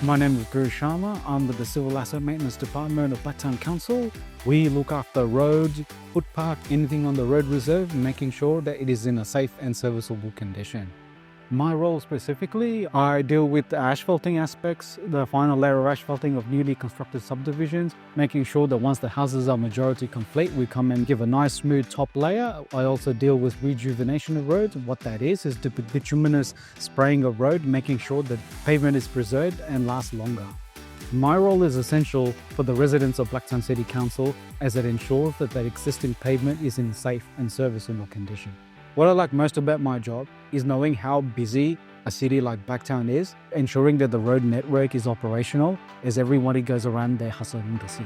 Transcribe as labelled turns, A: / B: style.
A: My name is Dhruv Sharma. I'm with the Civil Asset Maintenance Department of Blacktown Council. We look after roads, footpath, anything on the road reserve, making sure that it is in a safe and serviceable condition. My role specifically, I deal with the asphalting aspects, the final layer of asphalting of newly constructed subdivisions, making sure that once the houses are majority complete, we come and give a nice smooth top layer. I also deal with rejuvenation of roads. What that is the bituminous spraying of road, making sure that pavement is preserved and lasts longer. My role is essential for the residents of Blacktown City Council as it ensures that the existing pavement is in safe and serviceable condition. What I like most about my job is knowing how busy a city like Blacktown is, ensuring that the road network is operational as everybody goes around their hustling to see.